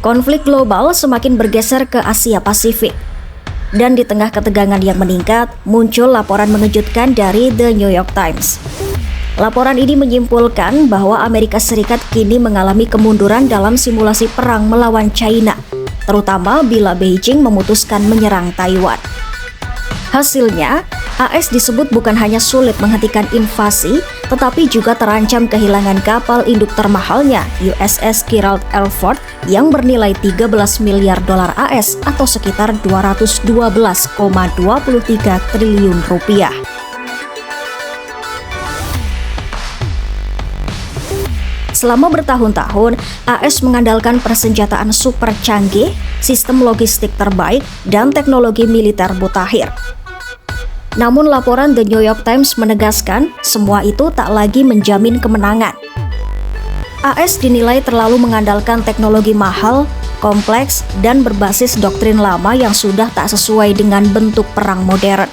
Konflik global semakin bergeser ke Asia Pasifik. Dan di tengah ketegangan yang meningkat, muncul laporan mengejutkan dari The New York Times. Laporan ini menyimpulkan bahwa Amerika Serikat kini mengalami kemunduran dalam simulasi perang melawan China, terutama bila Beijing memutuskan menyerang Taiwan. Hasilnya, AS disebut bukan hanya sulit menghentikan invasi, tetapi juga terancam kehilangan kapal induk termahalnya USS Gerald R. Ford yang bernilai 13 miliar dolar AS atau sekitar 212,23 triliun rupiah. Selama bertahun-tahun, AS mengandalkan persenjataan super canggih, sistem logistik terbaik, dan teknologi militer mutakhir. Namun laporan The New York Times menegaskan semua itu tak lagi menjamin kemenangan. AS dinilai terlalu mengandalkan teknologi mahal, kompleks, dan berbasis doktrin lama yang sudah tak sesuai dengan bentuk perang modern.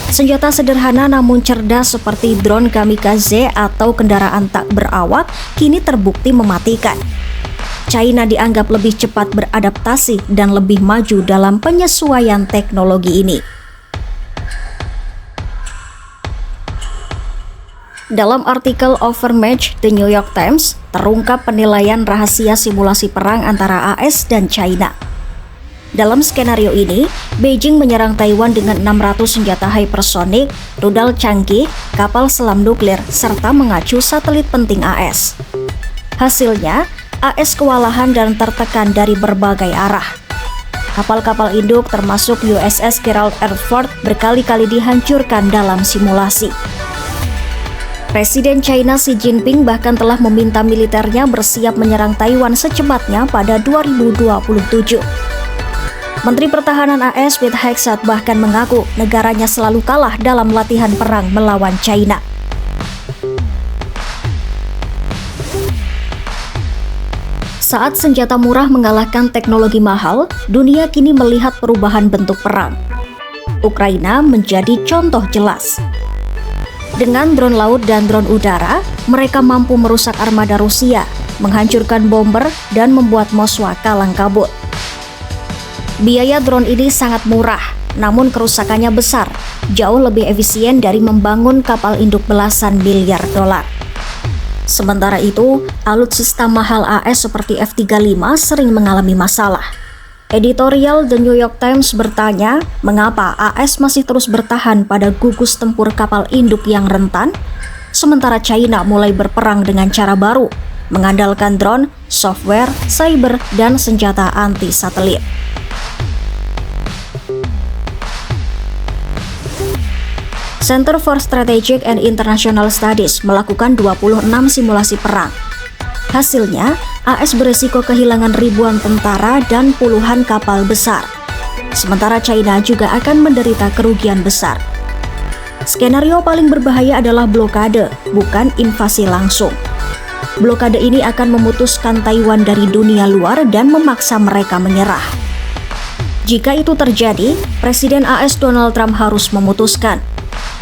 Senjata sederhana namun cerdas seperti drone kamikaze atau kendaraan tak berawak kini terbukti mematikan. China dianggap lebih cepat beradaptasi dan lebih maju dalam penyesuaian teknologi ini. Dalam artikel Overmatch The New York Times, terungkap penilaian rahasia simulasi perang antara AS dan China. Dalam skenario ini, Beijing menyerang Taiwan dengan 600 senjata hypersonic, rudal canggih, kapal selam nuklir, serta mengacu satelit penting AS. Hasilnya, AS kewalahan dan tertekan dari berbagai arah. Kapal-kapal induk termasuk USS Gerald R. Ford berkali-kali dihancurkan dalam simulasi. Presiden China Xi Jinping bahkan telah meminta militernya bersiap menyerang Taiwan secepatnya pada 2027. Menteri Pertahanan AS Pete Hegseth bahkan mengaku negaranya selalu kalah dalam latihan perang melawan China. Saat senjata murah mengalahkan teknologi mahal, dunia kini melihat perubahan bentuk perang. Ukraina menjadi contoh jelas. Dengan drone laut dan drone udara, mereka mampu merusak armada Rusia, menghancurkan bomber, dan membuat Moskwa kalang kabut. Biaya drone ini sangat murah, namun kerusakannya besar, jauh lebih efisien dari membangun kapal induk belasan miliar dolar. Sementara itu, alutsista mahal AS seperti F-35 sering mengalami masalah. Editorial The New York Times bertanya, mengapa AS masih terus bertahan pada gugus tempur kapal induk yang rentan, sementara China mulai berperang dengan cara baru, mengandalkan drone, software, cyber, dan senjata anti-satelit. Center for Strategic and International Studies melakukan 26 simulasi perang. Hasilnya, AS beresiko kehilangan ribuan tentara dan puluhan kapal besar. Sementara China juga akan menderita kerugian besar. Skenario paling berbahaya adalah blokade, bukan invasi langsung. Blokade ini akan memutuskan Taiwan dari dunia luar dan memaksa mereka menyerah. Jika itu terjadi, Presiden AS Donald Trump harus memutuskan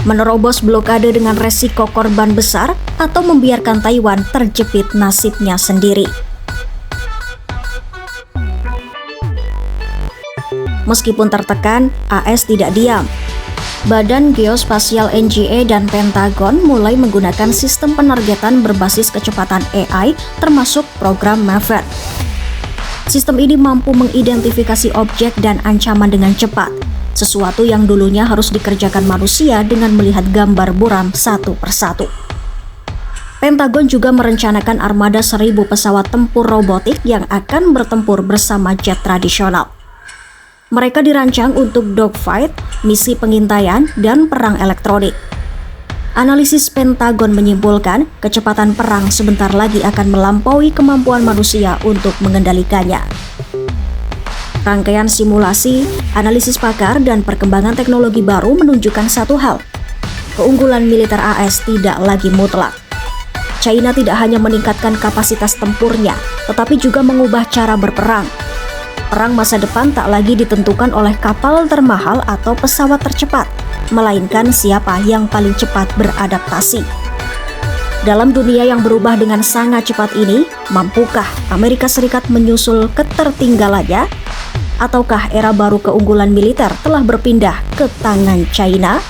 menerobos blokade dengan resiko korban besar atau membiarkan Taiwan terjepit nasibnya sendiri. Meskipun tertekan, AS tidak diam. Badan Geospasial NGA dan Pentagon mulai menggunakan sistem penargetan berbasis kecepatan AI termasuk program Maven. Sistem ini mampu mengidentifikasi objek dan ancaman dengan cepat, sesuatu yang dulunya harus dikerjakan manusia dengan melihat gambar buram satu persatu. Pentagon juga merencanakan armada 1.000 pesawat tempur robotik yang akan bertempur bersama jet tradisional. Mereka dirancang untuk dogfight, misi pengintaian, dan perang elektronik. Analisis Pentagon menyimpulkan kecepatan perang sebentar lagi akan melampaui kemampuan manusia untuk mengendalikannya. Rangkaian simulasi, analisis pakar, dan perkembangan teknologi baru menunjukkan satu hal. Keunggulan militer AS tidak lagi mutlak. China tidak hanya meningkatkan kapasitas tempurnya, tetapi juga mengubah cara berperang. Perang masa depan tak lagi ditentukan oleh kapal termahal atau pesawat tercepat, melainkan siapa yang paling cepat beradaptasi. Dalam dunia yang berubah dengan sangat cepat ini, mampukah Amerika Serikat menyusul ketertinggalannya? Ataukah era baru keunggulan militer telah berpindah ke tangan China?